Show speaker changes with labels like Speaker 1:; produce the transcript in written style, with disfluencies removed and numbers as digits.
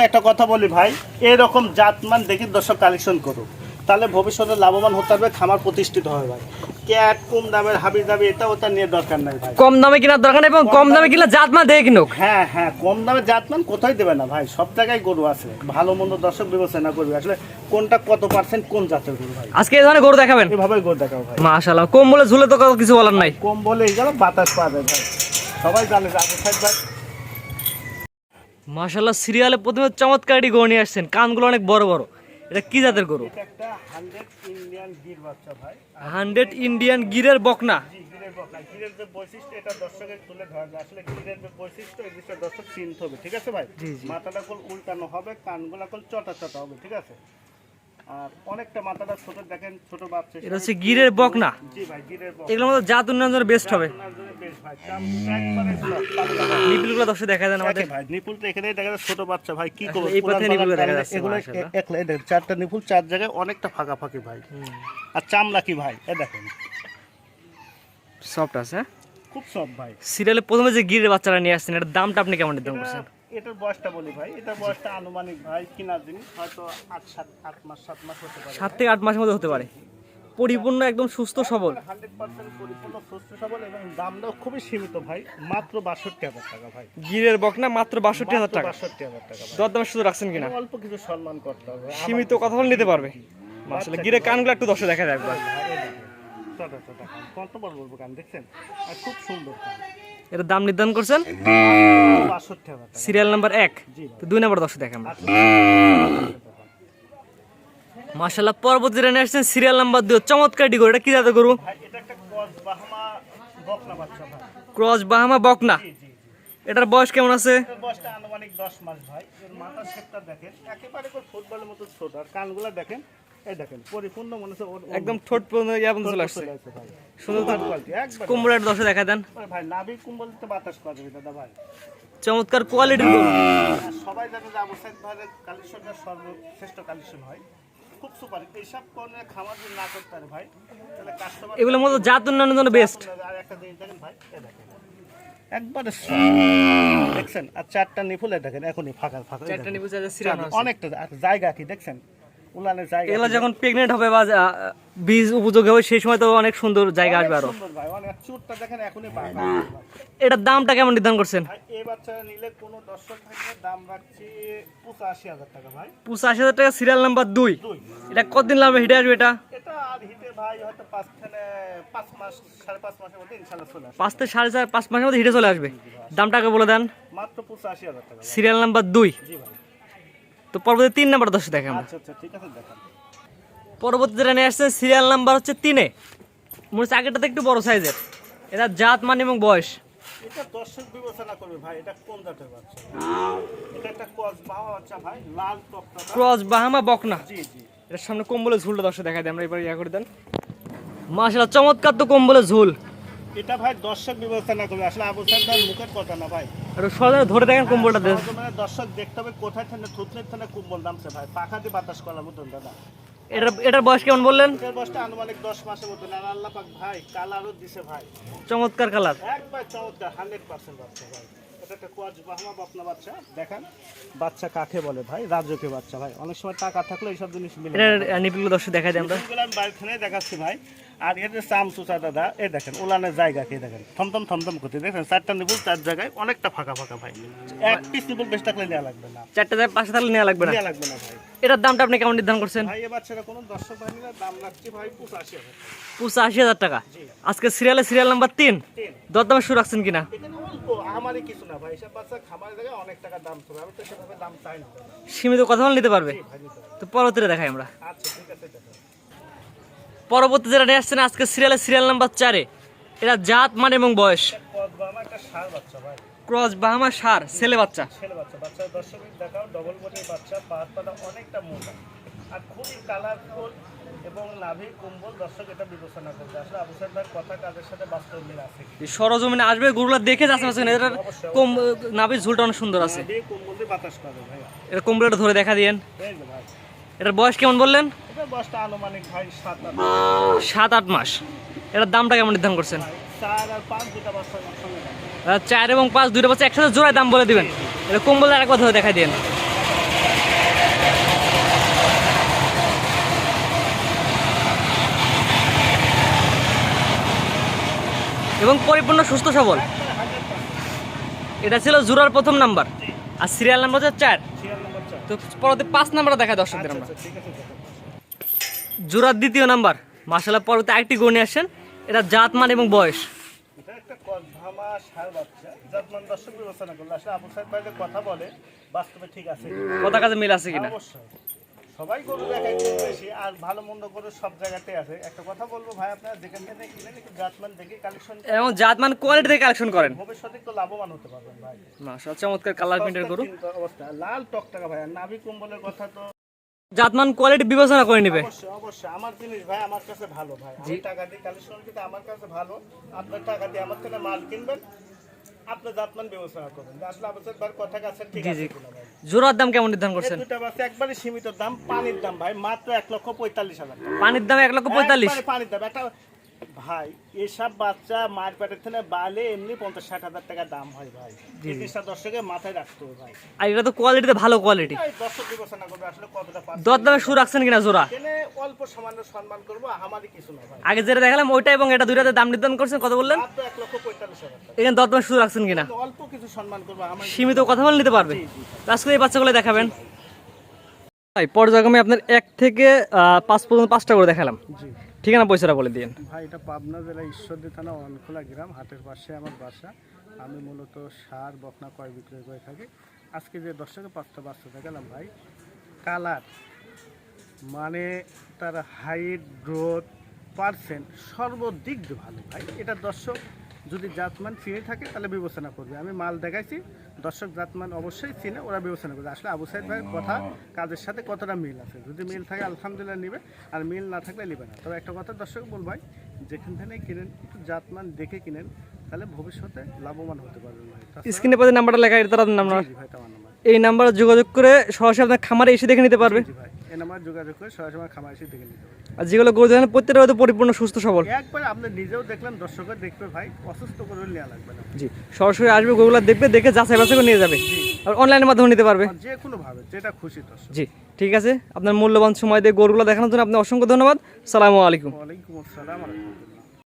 Speaker 1: একটা কথা বলি ভাই, এরকম জাতমান দেখি দর্শক কালেকশন করুক, তাহলে ভবিষ্যতে লাভবান হতে পারবে, খামার প্রতিষ্ঠিত হবে ভাই। ক্যাট কম দামের হাবি দাবি এটা ওটা নিয়ে দরকার নাই ভাই।
Speaker 2: কম দামে কেনার দরকার নেই এবং কম দামে কিনা জাতমান দেখে কিনুক।
Speaker 1: হ্যাঁ হ্যাঁ, কম দামে জাতমান কোথায় দেবে না ভাই, সব জায়গায় গরু আছে। ভালো মন্দ দর্শক বিবেচনা করবে আসলে কোনটা কত পার্সেন্ট কোন জাতের গরু ভাই।
Speaker 2: আজকে এই ধরনের গরু দেখাবেন,
Speaker 1: এভাবে গরু দেখাও ভাই।
Speaker 2: মাশাআল্লাহ। কম বলে ঝুলে তো কিছু বলার নাই।
Speaker 1: কম বলে এই গেল বাতাস পাবে ভাই, সবাই জানে যে আবু সাইদ ভাই।
Speaker 2: মাশাআল্লাহ, সিরিয়ালে প্রথমে চমৎকার একটি গরু নিয়ে আসছেন, কানগুলো অনেক বড় বড়। এটা কি জাতের গরু?
Speaker 1: এটা একটা 100 ইন্ডিয়ান গির বাচ্চা ভাই।
Speaker 2: 100 ইন্ডিয়ান গিরের বকনা।
Speaker 1: গিরের বকনা, গিরের যে বৈশিষ্ট্য এটা দর্শকের তুলে ধরা যায়। আসলে গিরের যে বৈশিষ্ট্য এই বিষয়ে দর্শক চিনতে হবে, ঠিক আছে ভাই। মাথাটা কল উল্টানো হবে, কানগুলা কল চটা চটা হবে, ঠিক আছে। আর অনেকটা মাথাটা ছোট দেখেন, ছোট বাচ্চা।
Speaker 2: এটা হচ্ছে গিরের বকনা।
Speaker 1: জি ভাই, গিরের বকনা।
Speaker 2: এগুলোর মধ্যে জাত উন্নয়নের বেস্ট হবে।
Speaker 1: বেশ ভাই, চাম একবারে পাতলা।
Speaker 2: নিপিলগুলো দর্শক দেখা যায় না আমাদের
Speaker 1: ভাই নিপুলটা এখানেই দেখা যায়, ছোট বাচ্চা ভাই কি করব।
Speaker 2: এই পথে নিপুলগুলো দেখা যাচ্ছে
Speaker 1: এগুলো
Speaker 2: মাশাআল্লাহ।
Speaker 1: একলা এই দেখেন, চারটা নিপুল চার জায়গায় অনেকটা ফাঁকা ফাঁকি ভাই। আর চামড়া কি ভাই, এ দেখেন
Speaker 2: সফট আছে।
Speaker 1: খুব সব ভাই।
Speaker 2: সিরিয়ালে প্রথমে যে গিরের বাচ্চারা নিয়ে আসছেন, এটার দামটা আপনি কেমন নির্ধারণ করছেন?
Speaker 1: এটার বয়সটা বলি ভাই, এটার বয়সটা আনুমানিক ভাই কিনার জিনিস হয়তো 8 মাস 7 মাস হতে পারে।
Speaker 2: 7 থেকে 8 মাসের মধ্যে হতে পারে। পরিপূর্ণ একদম সুস্থ সবল,
Speaker 1: 100% পরিপূর্ণ সুস্থ সবল এবং দামটাও খুবই সীমিত ভাই, মাত্র 62,000 টাকা ভাই।
Speaker 2: গিরের বকনা মাত্র 62,000 টাকা।
Speaker 1: 62,000 টাকা ভাই।
Speaker 2: দরদামের সুযোগ রাখছেন কিনা?
Speaker 1: অল্প কিছু সম্মান করতে হবে,
Speaker 2: সীমিত কথা বলে নিতে পারবে। মাশাআল্লাহ, গিরের কানগুলো একটু দর্শক দেখা যায় একবার।
Speaker 1: ছোট ছোট কান, কত বড় বড় কান দেখছেন, আর খুব সুন্দর কান।
Speaker 2: এর দাম নির্ধারণ করছেন
Speaker 1: 62,000 টাকা।
Speaker 2: Serial number 1।
Speaker 1: জি
Speaker 2: তো 2 নাম্বার দর্শক দেখেন আমরা। মাশাআল্লাহ, পরবর্তী রানে আসছেন সিরিয়াল নাম্বার 2, চমৎকার ডি গরু। এটা কি জাতের গরু?
Speaker 1: ভাই এটা একটা ক্রস বাহামা বকনা বাচ্চা ভাই।
Speaker 2: ক্রস বাহামা বকনা।
Speaker 1: জি জি জি।
Speaker 2: এটার বয়স কেমন আছে?
Speaker 1: এর বয়সটা আনুমানিক 10 মাস ভাই। এর মাথার শেপটা দেখেন, একেবারে ফুটবলের মতো ছোট, আর কানগুলা দেখেন, এই দেখেন পরিপূর্ণ মনে হচ্ছে
Speaker 2: একদম ঠোঁট পর্যন্ত ইয়া পর্যন্ত চলে আসছে।
Speaker 1: ভাই।
Speaker 2: সুন্দর তো
Speaker 1: কোয়ালিটি একবার
Speaker 2: কুমড়ার দর্শক দেখা দেন।
Speaker 1: ভাই, নাভি কুম্বলতে বাতাস পাবে দাদা ভাই।
Speaker 2: চমৎকার কোয়ালিটির গরু।
Speaker 1: আর সবাই জানে যে আবু সাইদ ভাইয়ের কালেকশনটা সর্বশ্রেষ্ঠ কালেকশন হয়, খুব সুপার। এইসব কোন খামার যদি না করতে পারে ভাই, তাহলে কাস্টমার
Speaker 2: এগুলোর মধ্যে জাত উন্নয়নের জন্য বেস্ট।
Speaker 1: আর একটা জিনিস দেখেন ভাই, এই দেখেন একবারে দেখছেন, আর চারটা নিপুলে দেখেন এখনই ফাঁকা ফাঁকা, এই
Speaker 2: চারটা
Speaker 1: দেখেন।
Speaker 2: নিবু চাচা সিরিয়াল আছে।
Speaker 1: অনেকটা আর জায়গা কি দেখছেন, উলানের জায়গা
Speaker 2: এগুলো যখন প্রেগনেন্ট হবে বা বীজ উপযোগী হবে সেই সময় তো অনেক সুন্দর জায়গা আসবে আরো।
Speaker 1: সুন্দর ভাই, অনেক চুটটা দেখেন এখনই পাকা।
Speaker 2: এটার দামটা কেমন নির্ধারণ করছেন?
Speaker 1: ভাই এই বাচ্চারা নিলে কোনো দর্শক থাকলে দাম রাখছি 85,000 টাকা ভাই।
Speaker 2: 85,000 টাকা সিরিয়াল নাম্বার 2। এটা কতদিন লাগবে হিটে আসবে এটা?
Speaker 1: এটা আর হিটে ভাই হয়তো 5 মাস 5.5 মাসের মধ্যে ইনশাআল্লাহ চলে আসবে।
Speaker 2: 5 থেকে 4.5 5 মাসের মধ্যে হিটে চলে আসবে। দামটাকে বলে দেন।
Speaker 1: মাত্র 85,000 টাকা ভাই।
Speaker 2: Serial number 2।
Speaker 1: জি ভাই।
Speaker 2: তো পরবর্তী 3 নাম্বার দর্শক দেখেন আমরা।
Speaker 1: আচ্ছা আচ্ছা, ঠিক আছে দেখান।
Speaker 2: পরবর্তী যেটা নিয়ে আসছে সিরিয়াল নাম্বার হচ্ছে 3 মনে হচ্ছে আগেরটাতে একটু বড় সাইজের। এটা জাত মান এবং বয়স
Speaker 1: এটা দর্শক বিবেচনা করবে ভাই, এটা কোন জাতের বাচ্চা। এটা একটা ক্রস বাহামা বাচ্চা ভাই, লাল টকটকা।
Speaker 2: ক্রস বাহামা বকনা।
Speaker 1: জি জি।
Speaker 2: এটার সামনে কম্বলে ঝুলটা দর্শক দেখা দেয়, আমরা এবার ইয়া করে দেন। মাশাআল্লাহ, চমৎকার তো কম্বলে ঝুল।
Speaker 1: এটা ভাই দর্শক বিবেচনা করবে, আসলে আবু সাইদ ভাই মুখের কথা না ভাই।
Speaker 2: আর সহজে ধরে দেখেন কম্বলটা দেন।
Speaker 1: সহজে মানে দর্শক দেখতে হবে কোথায় থেকে থুতনির থেকে কুম্বল নামছে ভাই, পাখা দিয়ে বাতাস করার মতন দাদা।
Speaker 2: এটার বয়স কেমন বললেন?
Speaker 1: এর বয়সটা আনুমানিক 10 মাসের মতো। আর আল্লাহ পাক ভাই কালারও দিছে ভাই,
Speaker 2: চমৎকার কালার।
Speaker 1: একবার চমৎকার 100% বাচ্চা ভাই। এটা একটা কোয়াজ বাহামা বকনা বাচ্চা। দেখেন বাচ্চা কাকে বলে ভাই, রাজকীয় বাচ্চা ভাই। অনেক সময় টাকা থাকলে এইসব জিনিস মিলে না।
Speaker 2: এটার নিপিলগুলো দর্শক দেখা দেয় আমরা।
Speaker 1: এগুলো আমি বাড়ি থেকে দেখাচ্ছি ভাই। আর এর যে চাম চুচা দাদা, এই দেখেন উলানের জায়গা কি দেখেন, থমথম থমথম করতে দেখেন। চারটা নিপুল চার জায়গায় অনেকটা ফাঁকা ফাঁকা ভাই। এক পিস নিপুল বেশ থাকলে নেওয়া লাগবে না,
Speaker 2: 4টা জায়গায় পাশে থাকলে নেওয়া লাগবে না।
Speaker 1: নেওয়া লাগবে না ভাই।
Speaker 2: এটার দামটা আপনি কেমন নির্ধারণ করছেন?
Speaker 1: ভাই এ বাচ্চারা কোনো দর্শক ভাই নিলে দাম রাখছি ভাই 85,000
Speaker 2: 85,000 টাকা। আজকে সিরিয়াল নাম্বার 3। দরদামের শুরু রাখছেন কিনা?
Speaker 1: এখানে অল্প আমারই কিছু না ভাই, এসব বাচ্চা খামারের জায়গায় অনেক টাকা দাম চলে, আমি তো সেভাবে দাম চাই না
Speaker 2: সীমিত কথা বলে নিতে পারবে।
Speaker 1: ভাই নিতে হবে।
Speaker 2: তো পরবর্তীতে দেখাই আমরা।
Speaker 1: আচ্ছা ঠিক আছে দেখো।
Speaker 2: পরবর্তী যেটা নিয়ে আসছেন আজকে সিরিয়াল নাম্বার 4। এটা জাত মান এবং বয়স।
Speaker 1: ক্রস বাহামা একটা ষাঁড় বাচ্চা ভাই,
Speaker 2: ক্রস বাহামা ষাঁড় ছেলে বাচ্চা।
Speaker 1: ছেলে বাচ্চা। বাচ্চা দর্শকের দেখাও ডবল বডির বাচ্চা, পাটা অনেকটা মোটা আর খুবই কালারফুল এবং নাভি কুম্বল দর্শক এটা বিবেচনা করবে। আসলে আবু সাইদ ভাইয়ের কথা কাজের সাথে বাস্তব মিল আছে কি।
Speaker 2: সরজমিনে আসবে গরুলা দেখে যাচ্ছে এটার কম নাভির ঝুলটা অনেক সুন্দর আছে।
Speaker 1: নাভি কুম্বল দিয়ে বাতাস পাবে ভাই।
Speaker 2: এটা কম্বলটা ধরে দেখা দিয়েন।
Speaker 1: এই যে ভাই,
Speaker 2: এটার বয়স কেমন বললেন?
Speaker 1: এটা বয়সটা আনুমানিক ভাই
Speaker 2: 7-8 মাস। এটার দামটা কেমন নির্ধারণ করছেন?
Speaker 1: 4 আর 5 দুটা বাচ্চা একসঙ্গে থাকে।
Speaker 2: 4 এবং 5 দুইটা বাচ্চা একসাথে জোড়ায় দাম বলে দিবেন। এটা কম্বল আরেকবার ধরে দেখা দিয়েন। এবং পরিপূর্ণ সুস্থ সবল। এটা ছিল জোড়ার প্রথম নাম্বার, আর সিরিয়াল নাম্বার হচ্ছে 4।
Speaker 1: Serial number 4।
Speaker 2: তো পরবর্তী 5 নাম্বারটা দেখায় দর্শকদের আমরা।
Speaker 1: ঠিক আছে দেখেন।
Speaker 2: জোড়ার দ্বিতীয় নাম্বার, মাশাআল্লাহ পরবর্তী আরেকটি গরু নিয়ে আসছেন। এটা জাতমান এবং বয়স।
Speaker 1: এটা একটা কদভামা ষাঁড় বাচ্চা, জাতমান দর্শক বিবেচনা করলে আসলে আবু সাইদ ভাই যে কথা বলে বাস্তবে ঠিক আছে
Speaker 2: কথা কাজে মিল আছে কিনা?
Speaker 1: অবশ্যই। সবাই গরু দেখায় খুব বেশি, আর ভালো মন্দ গরু সব জায়গাতে আছে। একটা কথা বলবো ভাই, আপনারা যেখান থেকে কিনেন একটু জাতমান দেখে কালেকশন
Speaker 2: এবং জাতমান কোয়ালিটি থেকে কালেকশন করেন।
Speaker 1: ভবিষ্যতে একটু লাভবান হতে পারবেন ভাই।
Speaker 2: মাশাআল্লাহ চমৎকার কালার প্রিন্টের গরু।
Speaker 1: কিন্তু অবস্থা লাল টকটকা ভাই, আর নাভি কম্বলের কথা তো
Speaker 2: জাতমান কোয়ালিটি বিবেচনা করে নেবে।
Speaker 1: অবশ্যই অবশ্যই। আমার জিনিস ভাই আমার কাছে ভালো ভাই, আমি টাকা দিয়ে কালেকশন কিন্তু আমার কাছে ভালো। আপনার টাকা দিয়ে আমার থেকে মাল কিনবেন, আপনার জাতমান বিবেচনা করবেন যে আসলে আবু সাইদ ভাইয়ের কথা কাছে ঠিক আছে কিনা ভাই।
Speaker 2: জোড়ার দাম কেমন নির্ধারণ করছেন?
Speaker 1: দুটা বাচ্চা একবারে সীমিত দাম, পানির দাম ভাই মাত্র 1,45,000 টাকা।
Speaker 2: পানির দাম 1,45,000।
Speaker 1: একবারে পানির দাম। একটা ভাই এসব বাচ্চা মার পেটের থেকে বালে এমনি 50-60 হাজার টাকা দাম হয় ভাই। এই জিনিসটা দর্শকের মাথায় রাখতে হবে ভাই।
Speaker 2: আর এটা তো কোয়ালিটিতে ভালো কোয়ালিটি।
Speaker 1: এই দর্শক বিবেচনা করবে আসলে কতটা পাচ্ছে।
Speaker 2: দর দামে সুর রাখছেন কিনা জোড়া?
Speaker 1: এখানে অল্প সামান্য সম্মান করবো, আমারই কিছু না ভাই।
Speaker 2: আগে যেটা দেখালাম ওইটা এবং এটা দুইটাতে দাম নির্ধারণ করছেন কত বললেন?
Speaker 1: মাত্র 1,45,000 টাকা।
Speaker 2: এখানে দর দামে সুর রাখছেন কিনা?
Speaker 1: অল্প কিছু সম্মান করবো আমার।
Speaker 2: সীমিত কথা বলে নিতে পারবে। তো আজকে এই বাচ্চাগুলো দেখাবেন ভাই। পর্যায়ক্রমে আপনার 1 থেকে 5 পর্যন্ত 5টা করে দেখালাম।
Speaker 1: জি
Speaker 2: ঠিকানা পয়সাটা বলে দিন
Speaker 1: ভাই, এটা পাবনা জেলা ঈশ্বরদী থানা অনখোলা গ্রাম, হাটের পাশে আমার বাসা। আমি মূলত সার বকনা ক্রয় বিক্রয় করে থাকি। আজকে যে দর্শকের 5টা বাচ্চা দেখালাম ভাই, কালার মানে তার হাইট গ্রোথ পার্সেন্ট সর্বদিক দিয়ে ভালো ভাই। এটা দর্শক যদি জাতমান চিনে থাকে তাহলে বিবেচনা করবে। আমি মাল দেখাইছি, দর্শক জাতমান অবশ্যই চিনে, ওরা বিবেচনা করবে। আসলে আবু সাইদ ভাইয়ের কথা কাজের সাথে কতটা মিল আছে, যদি মিল থাকে আলহামদুলিল্লাহ নিবে, আর মিল না থাকলে নিবে না। তবে একটা কথা দর্শক বল ভাই, যেখান থেকে কিনেন একটু জাতমান দেখে কিনেন, তাহলে ভবিষ্যতে লাভবান হতে পারবেন ভাই।
Speaker 2: স্ক্রিনে পরে নাম্বারটা লেখা এটা নাম্বার,
Speaker 1: জি ভাই, এটা আমার নাম্বার।
Speaker 2: এই নাম্বারে যোগাযোগ করে সরাসরি আপনার খামারে এসে দেখে নিতে পারবে।
Speaker 1: জি ভাই, এই নাম্বার যোগাযোগ করে সরাসরি আমার খামার এসে দেখে নিতে পারবেন।
Speaker 2: আর যেগুলো গরু দেখেন প্রত্যেকটা হয়তো পরিপূর্ণ সুস্থ সবল।
Speaker 1: একবার আপনি নিজেও দেখলেন, দর্শকের দেখবে ভাই, অসুস্থ করে নেওয়া লাগবে না।
Speaker 2: জি, সরাসরি আসবে, গরুগুলো দেখবে, দেখে যাচাই বাছাই করে নিয়ে যাবে। আর অনলাইনের মাধ্যমে নিতে পারবে
Speaker 1: যে কোনো ভাবে যেটা খুশি দর্শক।
Speaker 2: জি ঠিক আছে। আপনার মূল্যবান সময় দিয়ে গরুগুলো দেখানোর জন্য আপনার অসংখ্য ধন্যবাদ। সালামু আলাইকুম।
Speaker 1: ওয়ালাইকুম আসসালাম।